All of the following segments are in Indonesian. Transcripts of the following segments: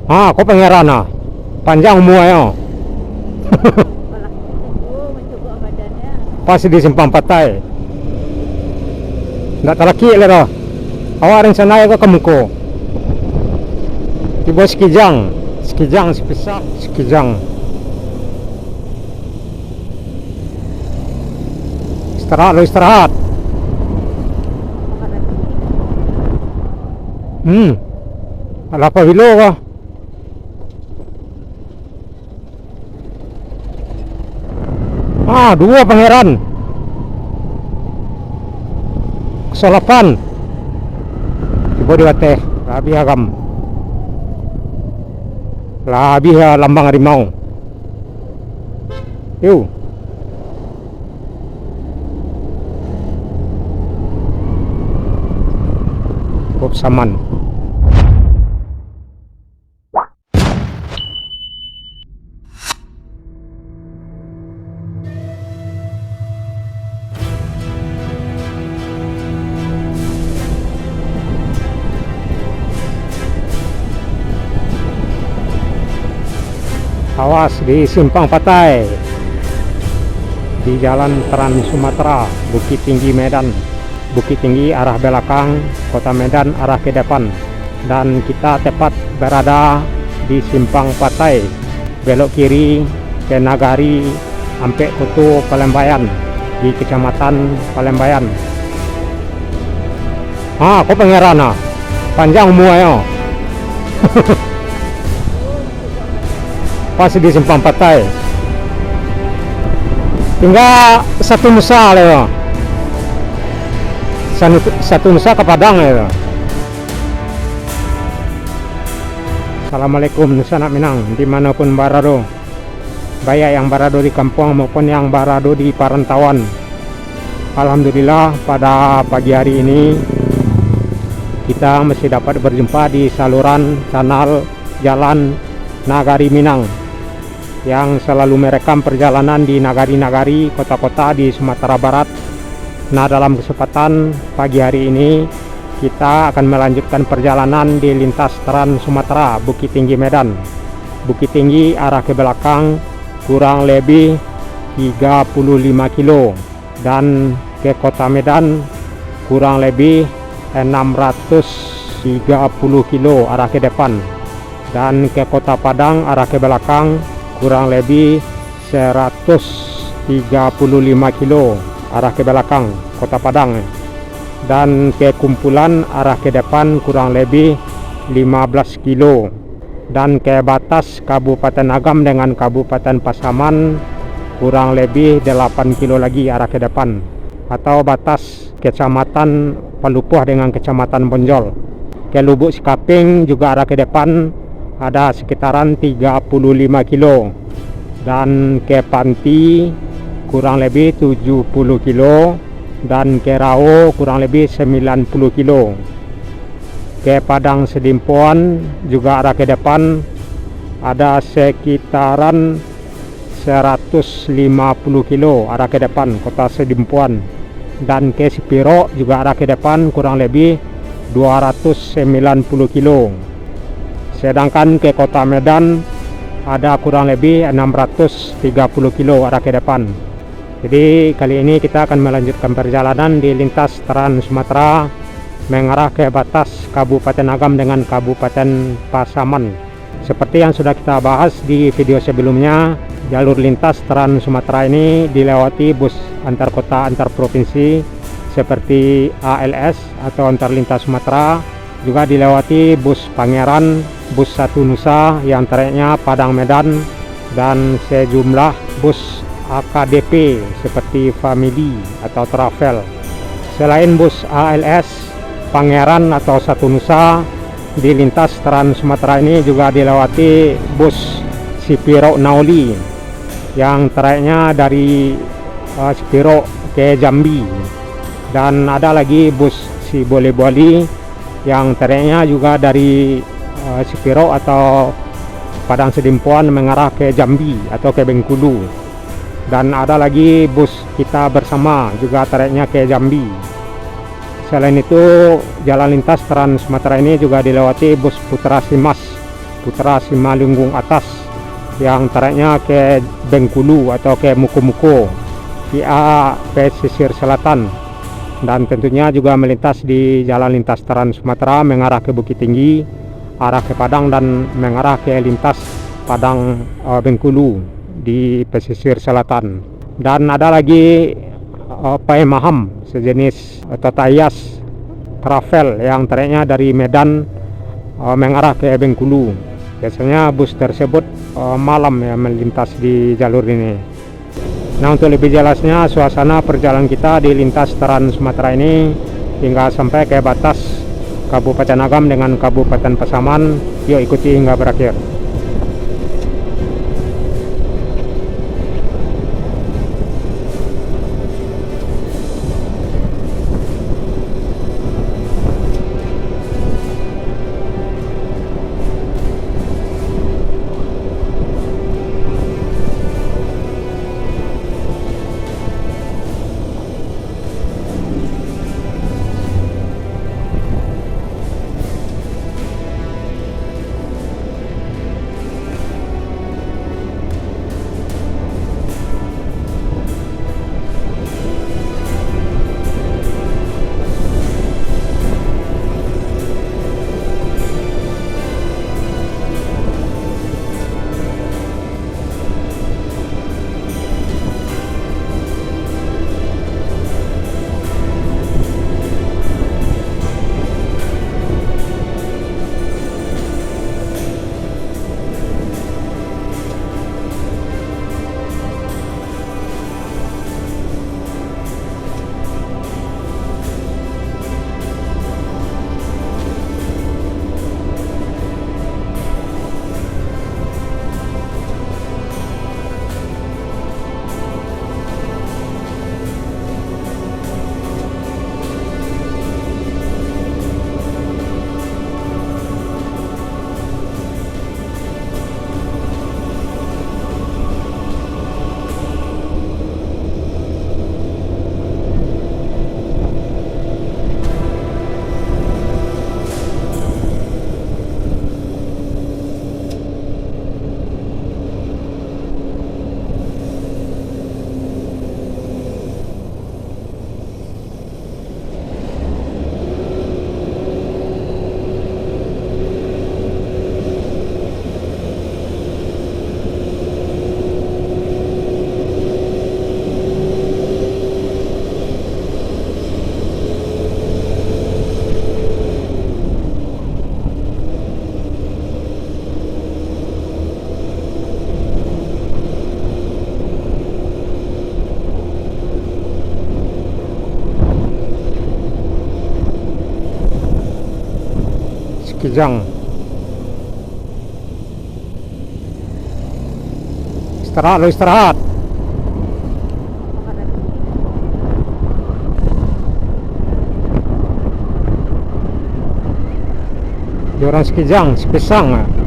Ah, kok pangeran ah? Panjang umuayo. Malah tunggu mencoba badannya. Pas di simpang patai. Nggak talaki lero. Awarin sana ya ke muko. Tiba sekijang, sepisak, sekijang. Istirahat lo istirahat. Makan lagi. Ala apa bilo ka? Ah, dua pangeran. Kesolapan. Tiba di teh, labi agam. Labi lambang harimau. Yuk. Cukup saman. Awas di simpang patai di Jalan Trans Sumatera, Bukit Tinggi Medan. Bukit Tinggi arah belakang, Kota Medan arah ke depan. Dan kita tepat berada di simpang patai, belok kiri ke Nagari sampai Kutu Palembayan di Kecamatan Palembayan. Ah, kok pangeran ah? Panjang umuayo. Pas di simpang patai. Tinggal satu nusa leo. Satu nusa ke Padang ya. Assalamualaikum Nusa Anak Minang dimanapun barado, baik yang barado di kampung maupun yang barado di perantauan. Alhamdulillah pada pagi hari ini kita masih dapat berjumpa di saluran kanal Jalan Nagari Minang yang selalu merekam perjalanan di nagari-nagari kota-kota di Sumatera Barat. Nah, dalam kesempatan pagi hari ini kita akan melanjutkan perjalanan di lintas Trans Sumatera, Bukit Tinggi Medan. Bukit Tinggi arah ke belakang kurang lebih 35 kilo dan ke Kota Medan kurang lebih 630 kilo arah ke depan, dan ke Kota Padang arah ke belakang kurang lebih 135 kilo arah ke belakang Kota Padang, dan ke Kumpulan arah ke depan kurang lebih 15 kilo, dan ke batas Kabupaten Agam dengan Kabupaten Pasaman kurang lebih 8 kilo lagi arah ke depan, atau batas Kecamatan Palupuh dengan Kecamatan Bonjol. Ke Lubuk Sikaping juga arah ke depan ada sekitaran 35 kilo, dan ke Panti kurang lebih 70 kilo, dan ke Rao kurang lebih 90 kilo. Ke Padang Sedimpuan juga arah ke depan ada sekitaran 150 kilo arah ke depan Kota Sedimpuan, dan ke Sipiro juga arah ke depan kurang lebih 290 kilo. Sedangkan ke Kota Medan ada kurang lebih 630 kilo arah ke depan. Jadi kali ini kita akan melanjutkan perjalanan di lintas Trans Sumatera mengarah ke batas Kabupaten Agam dengan Kabupaten Pasaman. Seperti yang sudah kita bahas di video sebelumnya, jalur lintas Trans Sumatera ini dilewati bus antar kota antar provinsi seperti ALS atau antar lintas Sumatera, juga dilewati bus Pangeran, bus Satu Nusa yang trayeknya Padang Medan, dan sejumlah bus AKDP seperti Family atau Travel. Selain bus ALS, Pangeran atau Satu Nusa, di lintas Trans Sumatera ini juga dilewati bus Sipiro Nauli yang trayeknya dari Sipiro ke Jambi, dan ada lagi bus si Boleh-Bali yang trayeknya juga dari Sipiro atau Padang Sedimpuan mengarah ke Jambi atau ke Bengkulu, dan ada lagi bus Kita Bersama juga trayeknya ke Jambi. Selain itu, jalan lintas Trans Sumatera ini juga dilewati bus Putra Simas Putra Simalungun atas yang taraknya ke Bengkulu atau ke Muko-Muko, via pesisir selatan, dan tentunya juga melintas di jalan lintas Trans Sumatera mengarah ke Bukit Tinggi, arah ke Padang, dan mengarah ke lintas Padang Bengkulu di pesisir selatan. Dan ada lagi Paemaham, sejenis Tatayas travel yang taraknya dari Medan mengarah ke Bengkulu. Biasanya bus tersebut malam ya melintas di jalur ini. Nah, untuk lebih jelasnya suasana perjalanan kita di lintas Trans Sumatera ini hingga sampai ke batas Kabupaten Agam dengan Kabupaten Pasaman, yuk ikuti hingga berakhir. Kijang. Istirahat, lo istirahat. Di orang Sekijang, Sepisang.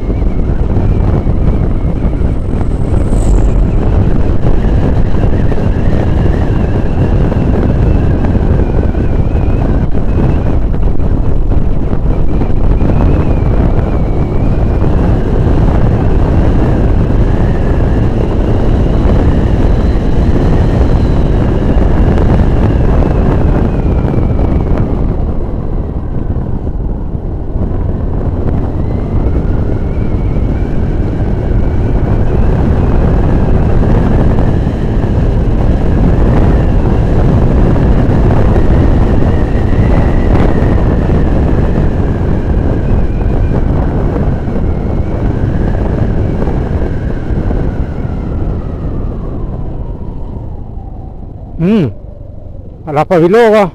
Ala pa hilo ka.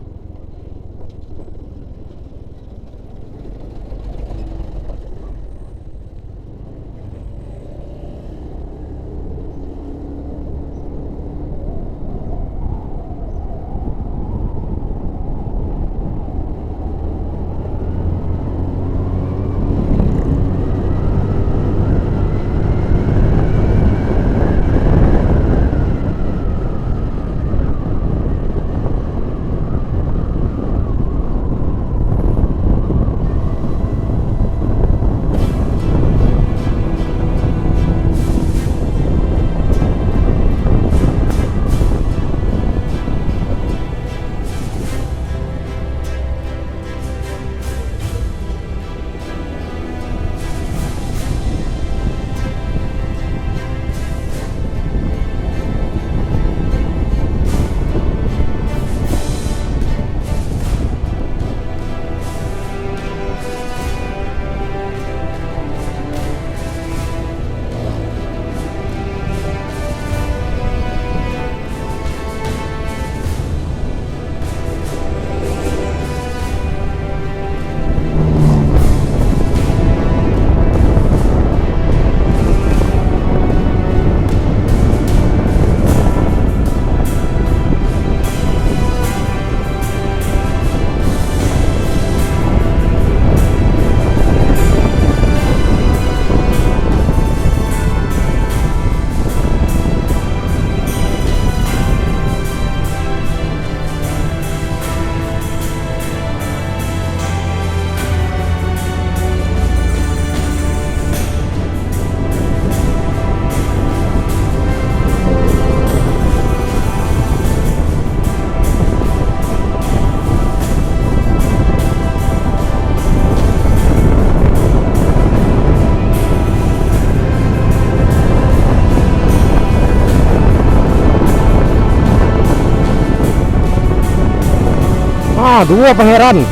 dua pangeran.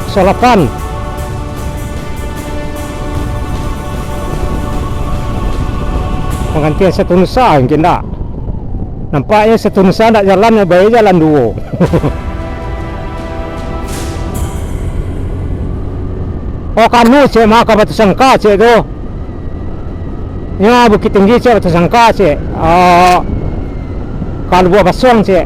Solapan. Penggantian satu nusa mungkin tak. Nampaknya satu nusa tak jalan, baik jalan dua. Oh kanu cik, maka Batu Sangka cik tu. Ya Bukit Tinggi cik, Batu Sangka cik. Kalau buah basong cik.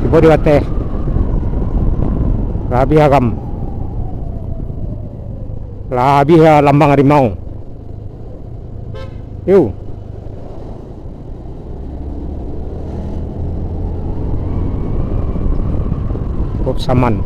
Coba diwateh. Labi agam. Labi lambang harimau. Yuk. Cukup saman.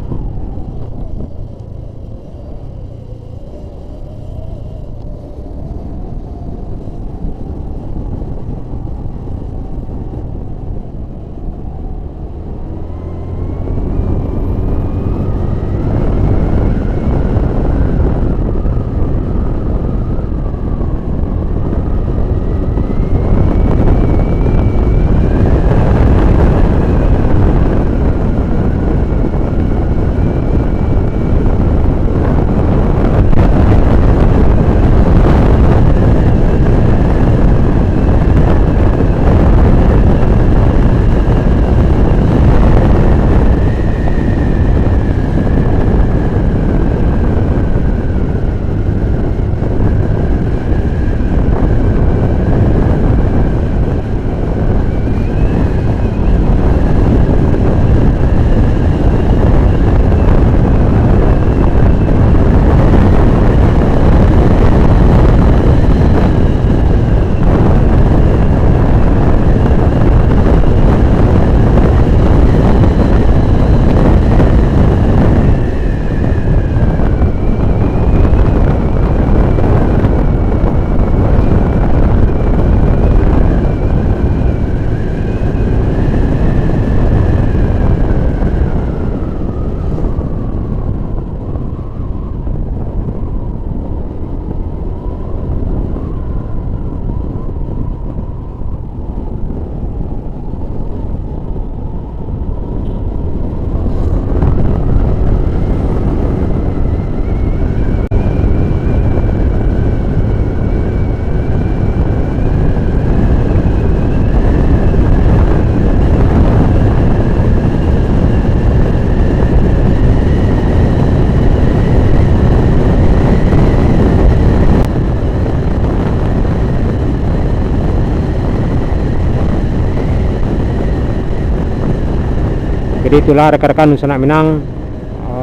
Jadi itulah rekan-rekan Sanak Minang,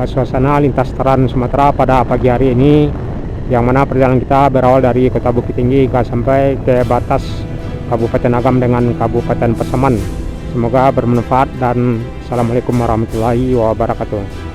suasana lintas Trans Sumatera pada pagi hari ini, yang mana perjalanan kita berawal dari Kota Bukit Tinggi hingga sampai ke batas Kabupaten Agam dengan Kabupaten Pasaman. Semoga bermanfaat dan Assalamualaikum warahmatullahi wabarakatuh.